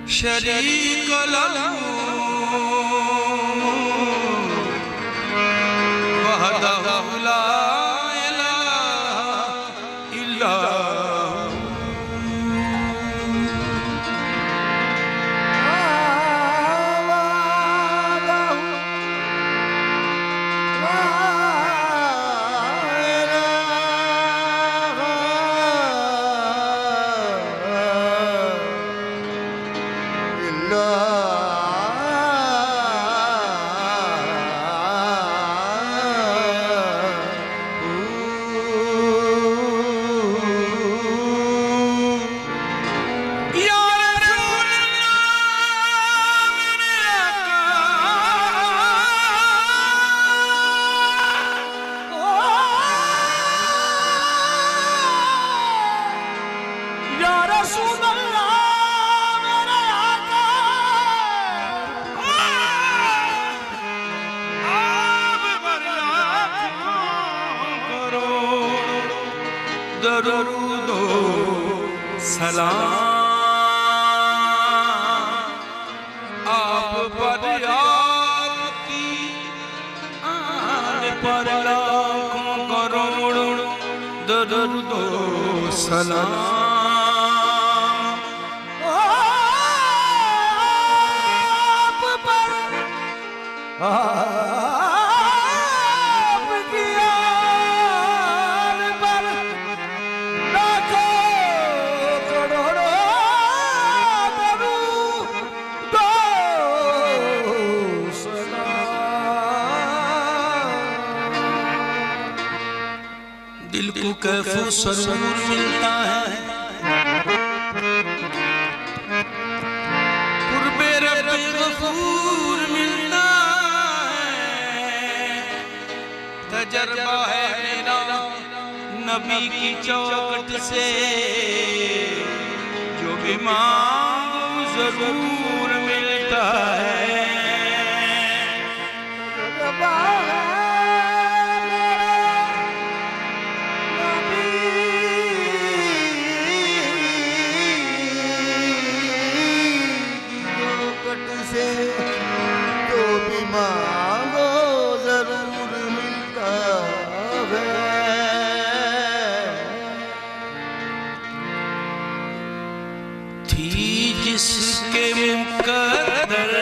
शरीक लहू वहदहु ला इलाहा इल्ला दरूदो सलाम आप पर आपकी आन पर लाखों करोड़ दरूदो सलाम आप पर दिल को कैफो सरूर मिलता है कुर्बे रब गफूर मिलता है तजर्बा है मेरा नबी की चौखट से जो भी मांगो जरूर मिलता है जो भी मांगो जरूर मिलता है थी जिसके मुकद्दर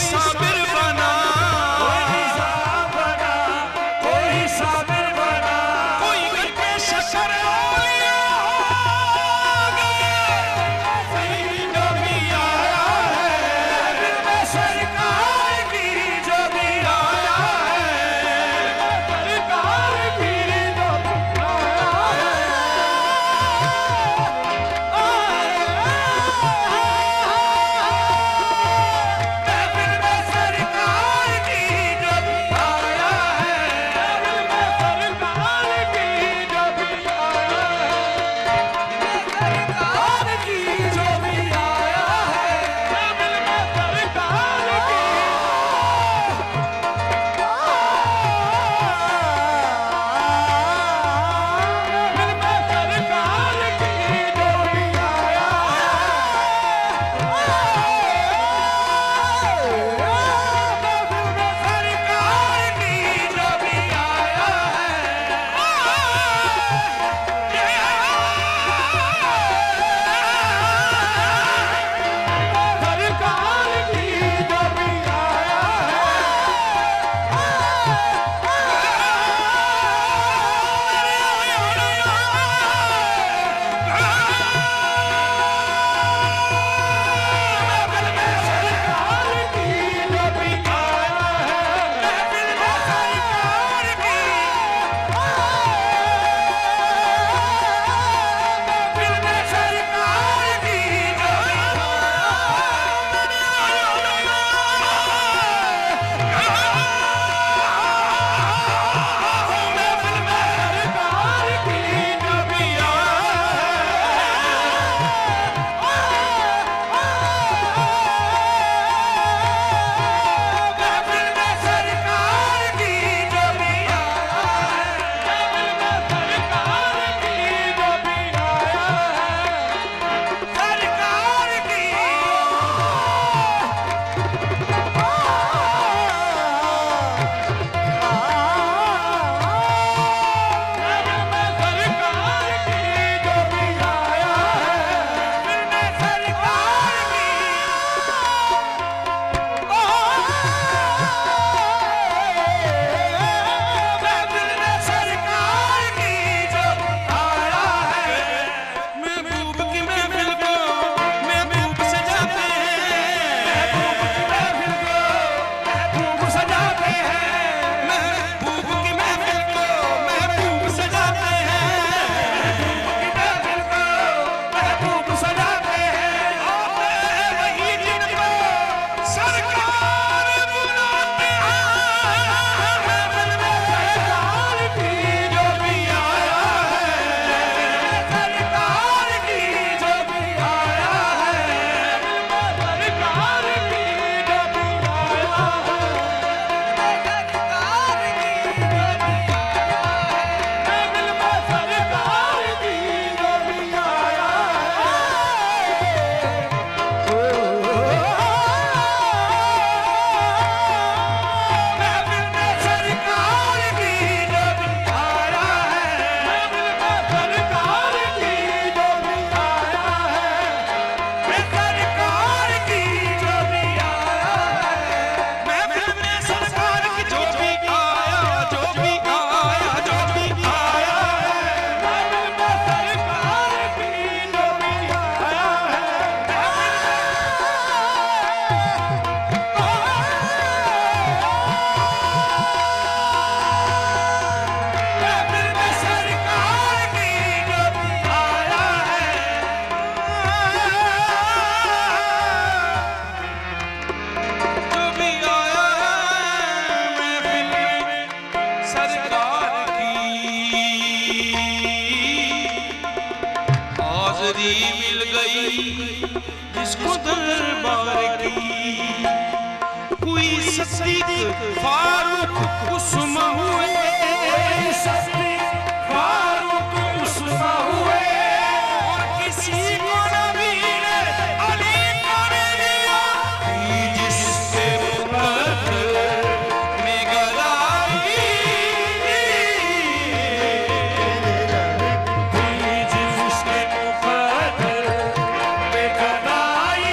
साबिर बना, कोई बना, कोई साबिर बना, कोई घर पे शकर आया जो भी आया है, दिल में सरकार की जो भी आया है, सरकार की जो भी आया है, दिल में सरकार की जो भी आया है, दिल में सरकार की जो भी आया है, सरकार की जो भी आया है, दिल में सरकार की दिल में सरकार की जो भी आया महबूब की महफिल को महबूब सजाते हैं, महबूब सजाते हैं, महबूब की महफिल को महबूब सजाते हैं, महफिल को महबूब सजाते हैं, वही जिनको सरकार बुलाते हैं, महफिल में सरकार की जो भी आया है, सरकार की जो भी आया है, सरकार की जो भी आया है, सरकार की जो भी आया है, दिल में सरकार की जो भी आया महफिल में सरकार की जो भी आया है, महफिल में सरकार की जो भी आया है, सरकार की जो भी आया है, महफिल में सरकार की जो भी आया, जो भी आया, जो भी आया है, महफिल में सरकार की जो भी आया महफिल में सरकार की जो भी आया जो भी आया महफिल में सरकार की हाज़री मिल गई जिसको दरबार की, कोई सदीक फारूक उस्मा हुए, फारूक उस्मा हुए, और किसी को नबी ने अली कर दिया, जिसके मुकद्दर में गलाई, जिसके मुकद्दर में गदाई,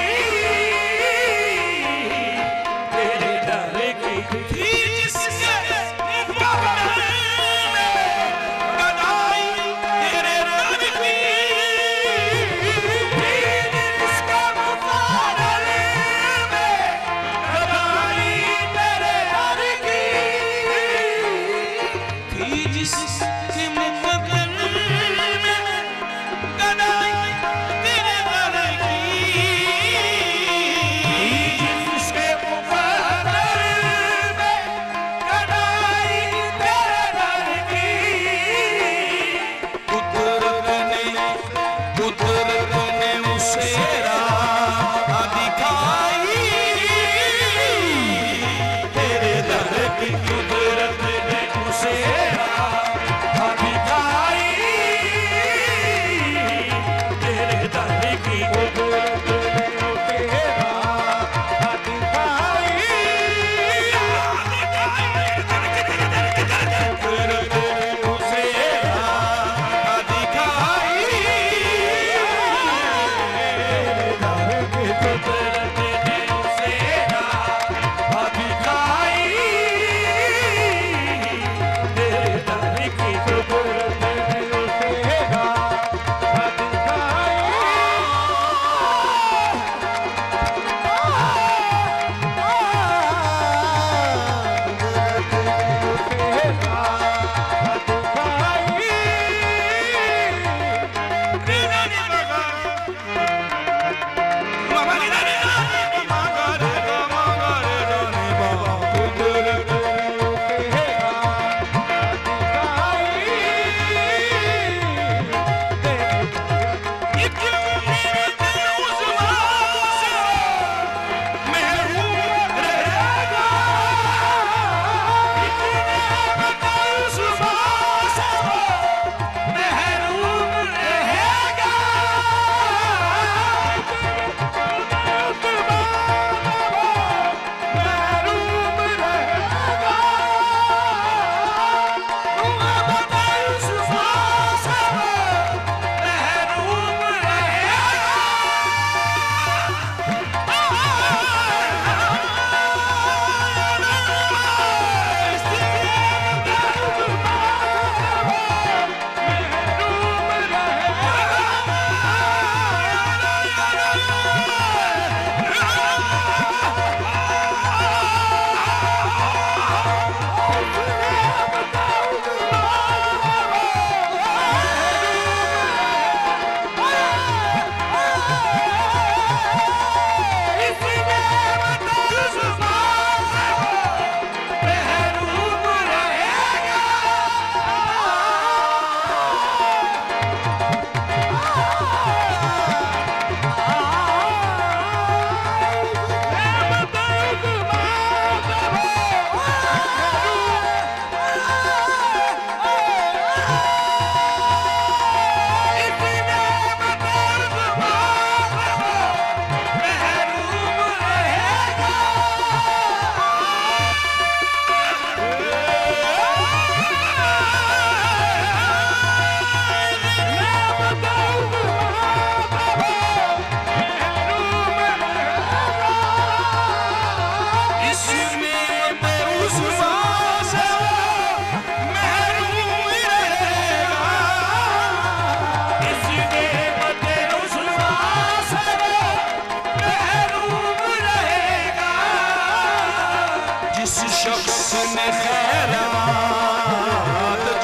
ने खैरात,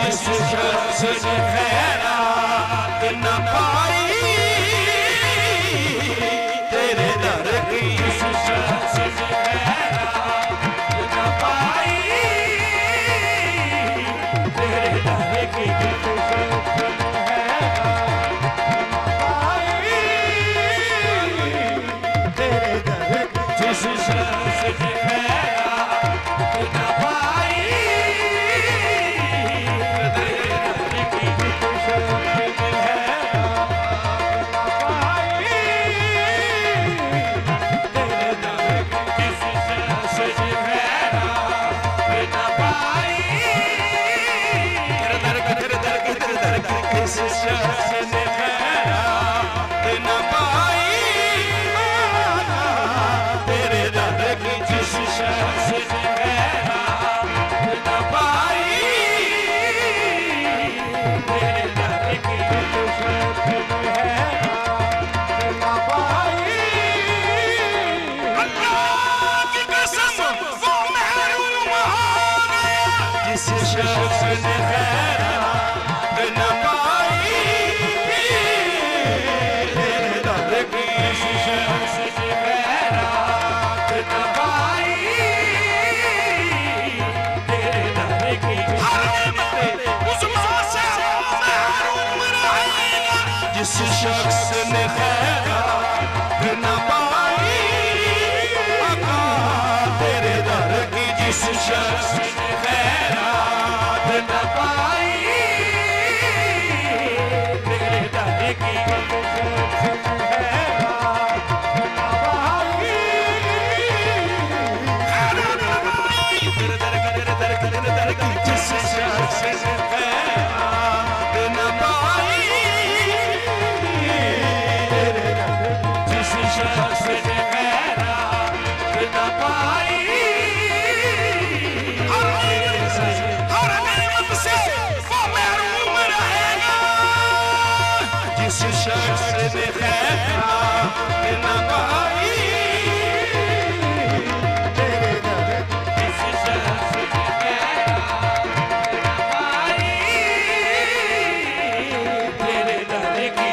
जिस शख्स ने खैरात न पाई तेरे दर की, जिस शख्स ने खैरात न पाई तेरे दर की, जिस शख्स ने खैरात न पाई तेरे दर की, जिस शख्स ने खैरात न पाई तेरे दर की, तेरे दर की, तेरे दर की, जिस शख्स ने खैरात न पाई तेरे दर की, जिस शख्स ने खैरात न पाई तेरे दर की, अल्लाह की कसम वो महरूम हो गया जिस शख्स ने खैरात न पाई तेरे दर की, जिस शख्स ने खैरात न पाई तेरे दर की, हर नेमत उस माँ से महरूम रहेगा जिस शख्स ने खैरात न पाई आका तेरे दर की, जिस शख्स ने खैरात न पाई तेरे दर की, जिस शख्स ने खैरात न पाई तेरे दर की, जिस शख्स ने खैरात न पाई हर नेमत से वो महरूम रहेगा जिस शख्स ने खैरात न पाई तेरे दर की, जिस शख्स ने तेरे दर की,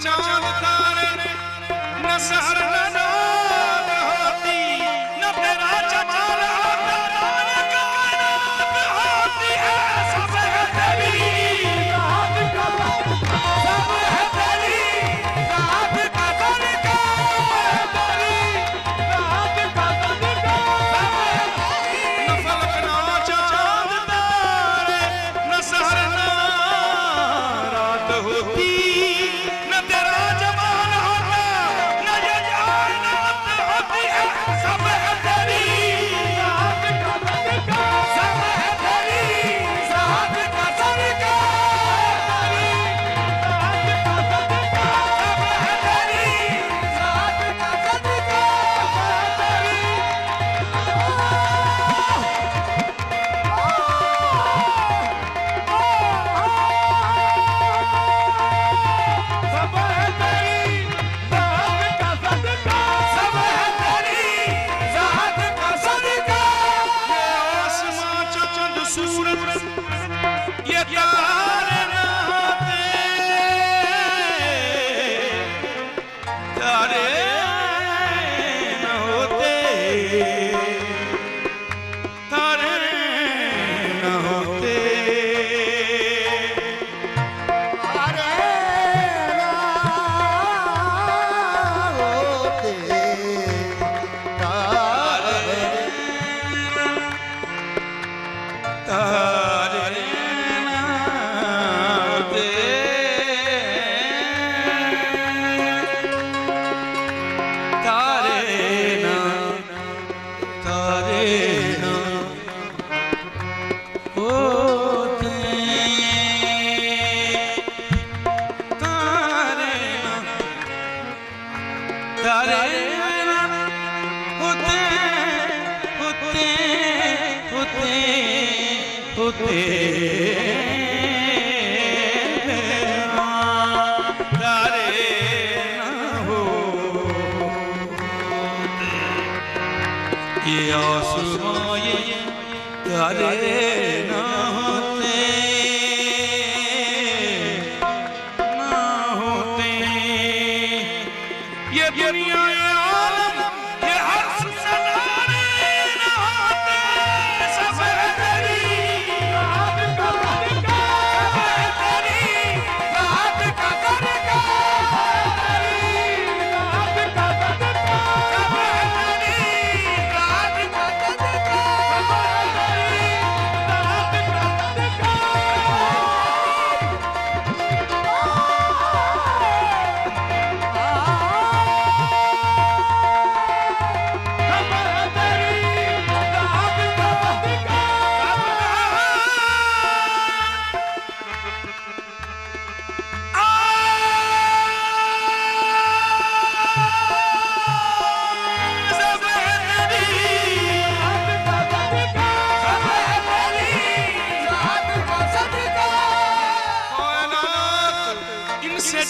चांद तारे न सहर न रात होती न तेरा जमाल होता न कायनात होती है सब है तेरी रात का सब है तेरी रात का सदका तेरी रात का सदका न फलक न चांद तारे न सहर न रात होती न तेरा जमाल होता न ये कायनात होती है सब है तेरी रात का सदका सब है तेरी रात का सदका तेरी रात का सदका सब है तेरी रात का सदका सब है तेरी रात का सदका सब है तेरी रात का सदका ये आसमां चांद सूरज ये तारे नहाते तारे न होते तारे न होते अरे होते तारे न होते तारे न होते तारे न होते होते होते होते तारे न होते ये आसमां ये तारे न होते ये दुनिया ये आलम ये हर नजारे न होते सब है तेरी रात का सदका सब है तेरी रात का सदका तेरी रात का सदका सब है तेरी रात का सदका सब है तेरी रात का सदका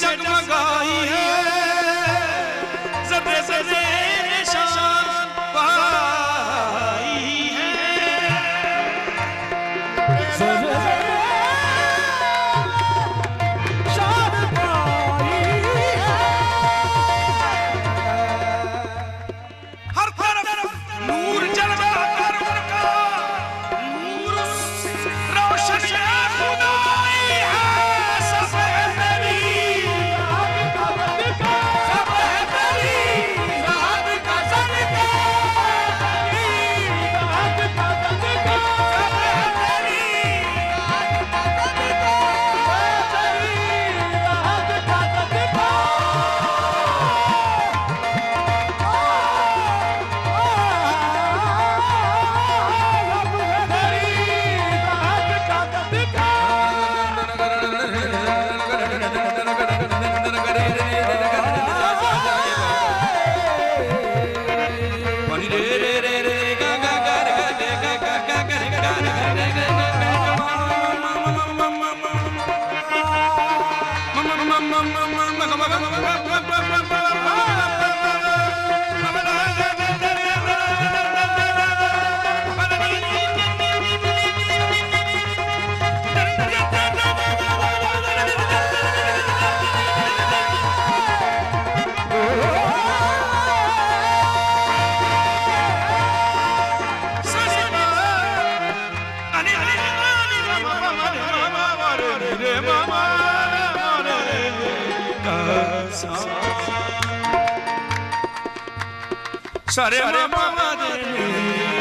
जगमगाई है ज़दे ज़दे निशान पाई है शान पाई है हर तरफ नूर जलवा कर उनका नूर रोशन खुदाई है सब है तेरी रात का सदका सब है तेरी रात का सदका तेरी रात का सदका सब है तेरी रात का सदका तेरी रात का सदका रे मामा सारे मामा